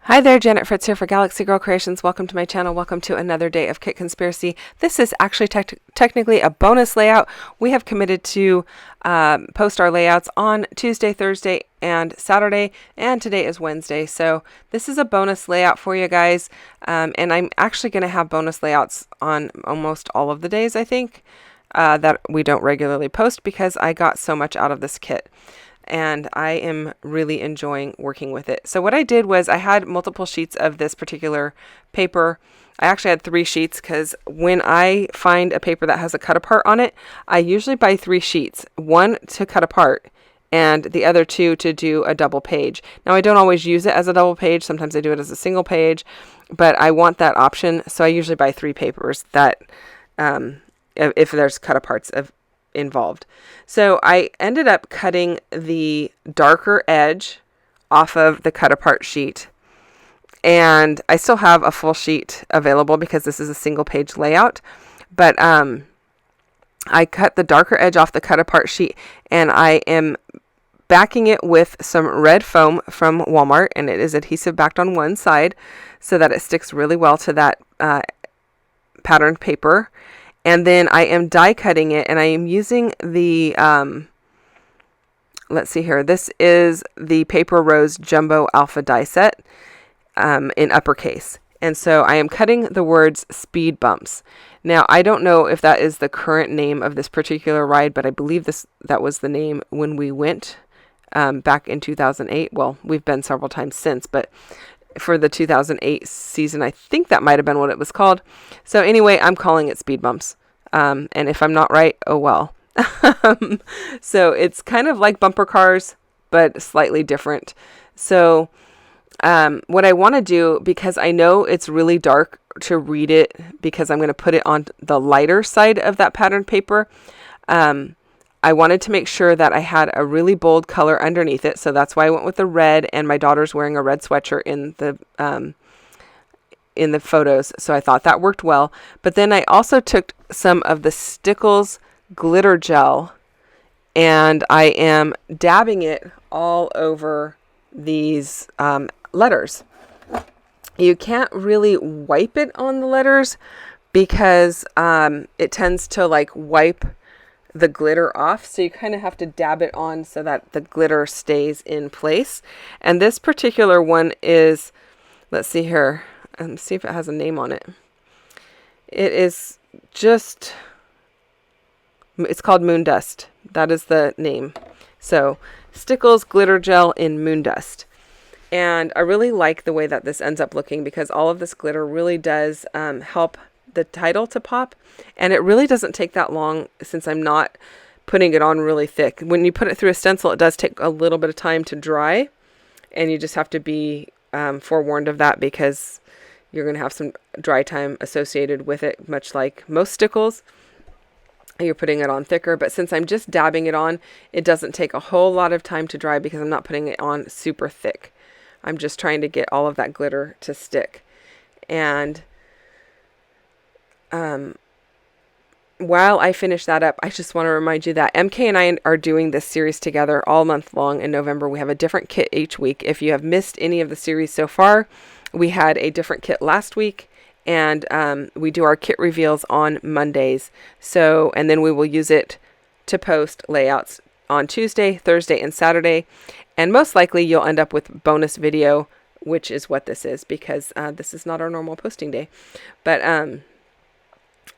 Hi there, Janet Fritz here for Galaxy Girl Creations. Welcome to my channel. Welcome to another day of Kit Conspiracy. This is actually technically a bonus layout. We have committed to post our layouts on Tuesday, Thursday, and Saturday, and today is Wednesday. So this is a bonus layout for you guys, and I'm actually going to have bonus layouts on almost all of the days, I think, that we don't regularly post because I got so much out of this kit. And I am really enjoying working with it. So what I did was I had multiple sheets of this particular paper. I actually had 3 sheets because when I find a paper that has a cut apart on it, I usually buy 3 sheets, 1 to cut apart and the other 2 to do a double page. Now I don't always use it as a double page. Sometimes I do it as a single page, but I want that option. So I usually buy 3 papers that if there's cut aparts involved. So I ended up cutting the darker edge off of the cut apart sheet, and I still have a full sheet available because this is a single page layout, but I cut the darker edge off the cut apart sheet, and I am backing it with some red foam from Walmart, and it is adhesive backed on one side so that it sticks really well to that patterned paper. And then I am die cutting it, and I am using the, let's see here. This is the Paper Rose Jumbo Alpha die set in uppercase. And so I am cutting the words speed bumps. Now, I don't know if that is the current name of this particular ride, but I believe that was the name when we went back in 2008. Well, we've been several times since, but for the 2008 season, I think that might have been what it was called. So anyway, I'm calling it speed bumps. And if I'm not right, oh well. So it's kind of like bumper cars, but slightly different. So what I want to do, because I know it's really dark to read it, because I'm going to put it on the lighter side of that patterned paper, I wanted to make sure that I had a really bold color underneath it. So that's why I went with the red, and my daughter's wearing a red sweatshirt in the photos. So I thought that worked well. But then I also took some of the Stencil glitter gel, and I am dabbing it all over these letters. You can't really wipe it on the letters because it tends to like wipe the glitter off, so you kind of have to dab it on so that the glitter stays in place. And this particular one is, let's see here, see if it has a name on it. It is just, it's called Moon Dust. That is the name. So Stencil glitter gel in Moon Dust. And I really like the way that this ends up looking, because all of this glitter really does help the title to pop, and it really doesn't take that long since I'm not putting it on really thick. When you put it through a stencil, it does take a little bit of time to dry, and you just have to be forewarned of that, because you're going to have some dry time associated with it, much like most stickles. You're putting it on thicker, but since I'm just dabbing it on, it doesn't take a whole lot of time to dry because I'm not putting it on super thick. I'm just trying to get all of that glitter to stick. And while I finish that up, I just want to remind you that MK and I are doing this series together all month long. In November, we have a different kit each week. If you have missed any of the series so far, we had a different kit last week, and we do our kit reveals on Mondays. So, and then we will use it to post layouts on Tuesday, Thursday, and Saturday. And most likely you'll end up with bonus video, which is what this is, because this is not our normal posting day. But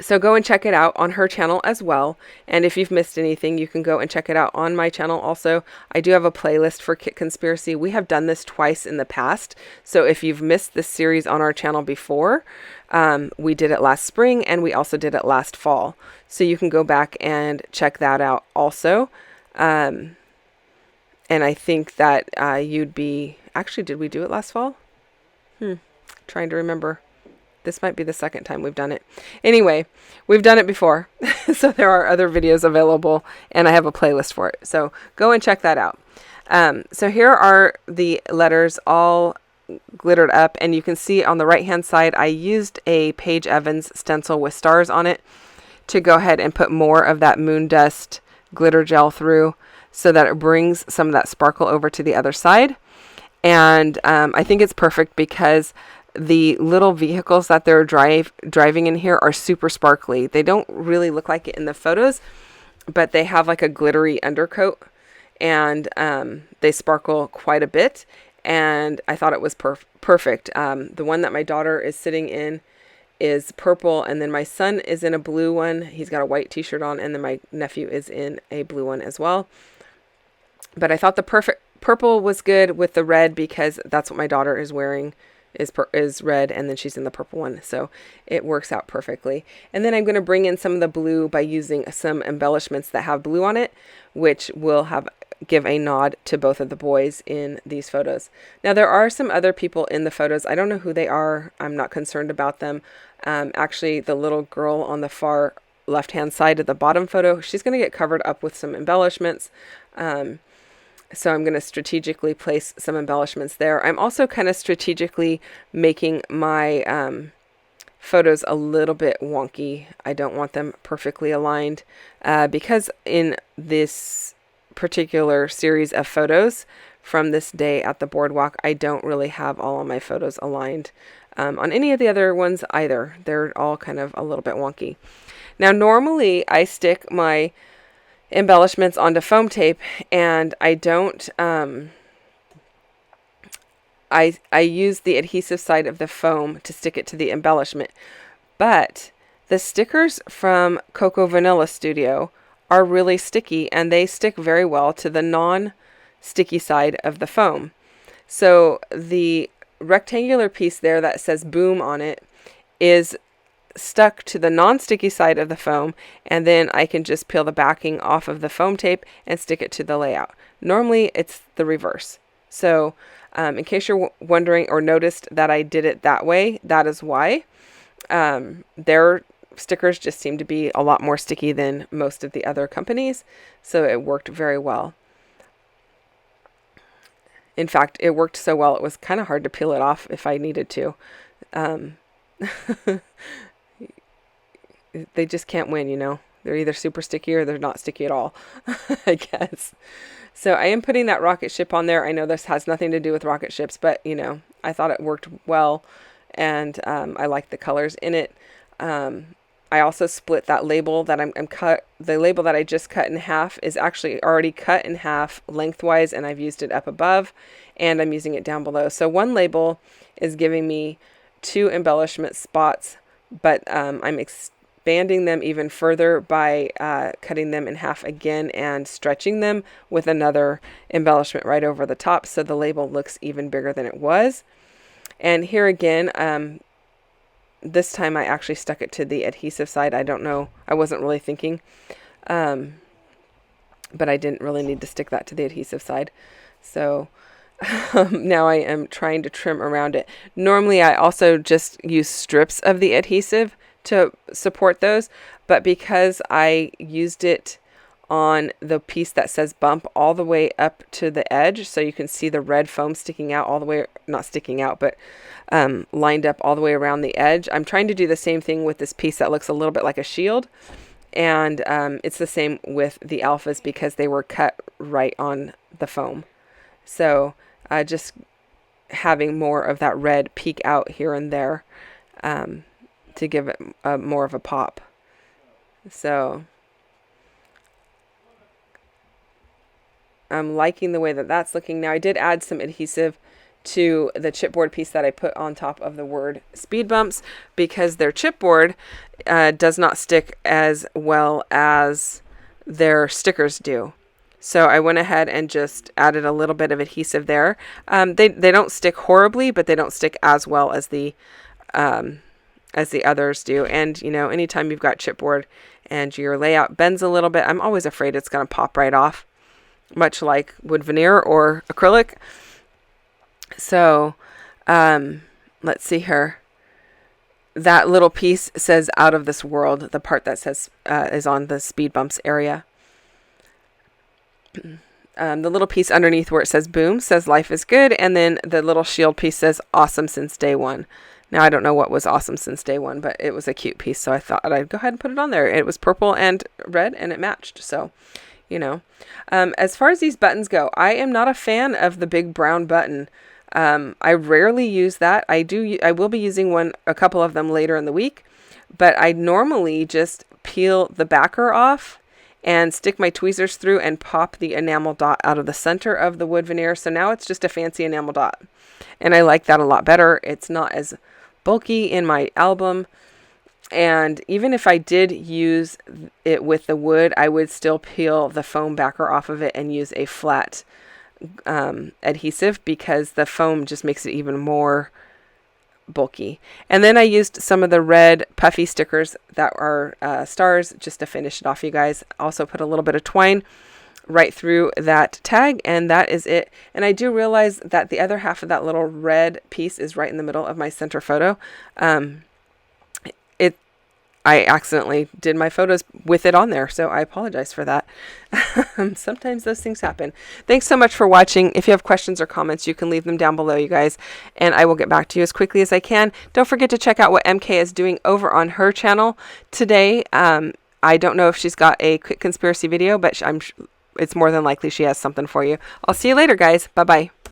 so go and check it out on her channel as well. And if you've missed anything, you can go and check it out on my channel also. I do have a playlist for Kit Conspiracy. We have done this twice in the past. So if you've missed this series on our channel before, we did it last spring, and we also did it last fall. So you can go back and check that out also. And I think that you'd be... Actually, did we do it last fall? Trying to remember. This might be the second time we've done it. Anyway, we've done it before. So there are other videos available, and I have a playlist for it. So go and check that out. So here are the letters all glittered up, and you can see on the right-hand side, I used a Paige Evans stencil with stars on it to go ahead and put more of that Moon Dust glitter gel through so that it brings some of that sparkle over to the other side. And I think it's perfect because the little vehicles that they're driving in here are super sparkly. They don't really look like it in the photos, but they have like a glittery undercoat, and they sparkle quite a bit. And I thought it was perfect. The one that my daughter is sitting in is purple, and then my son is in a blue one. He's got a white t-shirt on, and then my nephew is in a blue one as well. But I thought the purple was good with the red because that's what my daughter is wearing, is red, and then she's in the purple one, so it works out perfectly. And then I'm going to bring in some of the blue by using some embellishments that have blue on it, which will give a nod to both of the boys in these photos. Now there are some other people in the photos. I don't know who they are. I'm not concerned about them. Actually, the little girl on the far left hand side of the bottom photo, she's going to get covered up with some embellishments. So I'm going to strategically place some embellishments there. I'm also kind of strategically making my photos a little bit wonky. I don't want them perfectly aligned because in this particular series of photos from this day at the boardwalk, I don't really have all of my photos aligned on any of the other ones either. They're all kind of a little bit wonky. Now, normally I stick my embellishments onto foam tape, and I don't I use the adhesive side of the foam to stick it to the embellishment. But the stickers from Cocoa Vanilla Studio are really sticky, and they stick very well to the non-sticky side of the foam. So the rectangular piece there that says Boom on it is stuck to the non-sticky side of the foam, and then I can just peel the backing off of the foam tape and stick it to the layout. Normally it's the reverse. So in case you're wondering or noticed that I did it that way, that is why. Their stickers just seem to be a lot more sticky than most of the other companies, so it worked very well. In fact, it worked so well it was kind of hard to peel it off if I needed to. They just can't win, you know. They're either super sticky or they're not sticky at all, I guess. So I am putting that rocket ship on there. I know this has nothing to do with rocket ships, but, you know, I thought it worked well, and I like the colors in it. I also split that label that the label that I just cut in half is actually already cut in half lengthwise, and I've used it up above, and I'm using it down below. So one label is giving me 2 embellishment spots, but I'm expanding them even further by cutting them in half again and stretching them with another embellishment right over the top, so the label looks even bigger than it was. And here again, this time I actually stuck it to the adhesive side. I don't know, I wasn't really thinking, but I didn't really need to stick that to the adhesive side. So now I am trying to trim around it. Normally I also just use strips of the adhesive to support those, but because I used it on the piece that says Bump all the way up to the edge, so you can see the red foam sticking out all the way, not sticking out, but lined up all the way around the edge. I'm trying to do the same thing with this piece that looks a little bit like a shield, and it's the same with the alphas because they were cut right on the foam. So just having more of that red peek out here and there to give it more of a pop. So I'm liking the way that that's looking. Now I did add some adhesive to the chipboard piece that I put on top of the word speed bumps because their chipboard does not stick as well as their stickers do. So I went ahead and just added a little bit of adhesive there. They don't stick horribly, but they don't stick as well as the others do. And you know, anytime you've got chipboard and your layout bends a little bit, I'm always afraid it's going to pop right off, much like wood veneer or acrylic. So let's see here. That little piece says Out of This World. The part that says is on the speed bumps area. The little piece underneath where it says Boom says Life is Good, and then the little shield piece says Awesome Since Day One. Now I don't know what was awesome since day one, but it was a cute piece, so I thought I'd go ahead and put it on there. It was purple and red, and it matched. So you know. As far as these buttons go, I am not a fan of the big brown button. I rarely use that. I will be using a couple of them later in the week, but I normally just peel the backer off and stick my tweezers through and pop the enamel dot out of the center of the wood veneer. So now it's just a fancy enamel dot. And I like that a lot better. It's not as bulky in my album. And even if I did use it with the wood, I would still peel the foam backer off of it and use a flat adhesive, because the foam just makes it even more bulky. And then I used some of the red puffy stickers that are stars just to finish it off, you guys. Also put a little bit of twine right through that tag, and that is it. And I do realize that the other half of that little red piece is right in the middle of my center photo. I accidentally did my photos with it on there, so I apologize for that. Sometimes those things happen. Thanks so much for watching. If you have questions or comments, you can leave them down below, you guys, and I will get back to you as quickly as I can. Don't forget to check out what MK is doing over on her channel today. I don't know if she's got a quick conspiracy video, but it's more than likely she has something for you. I'll see you later, guys. Bye-bye.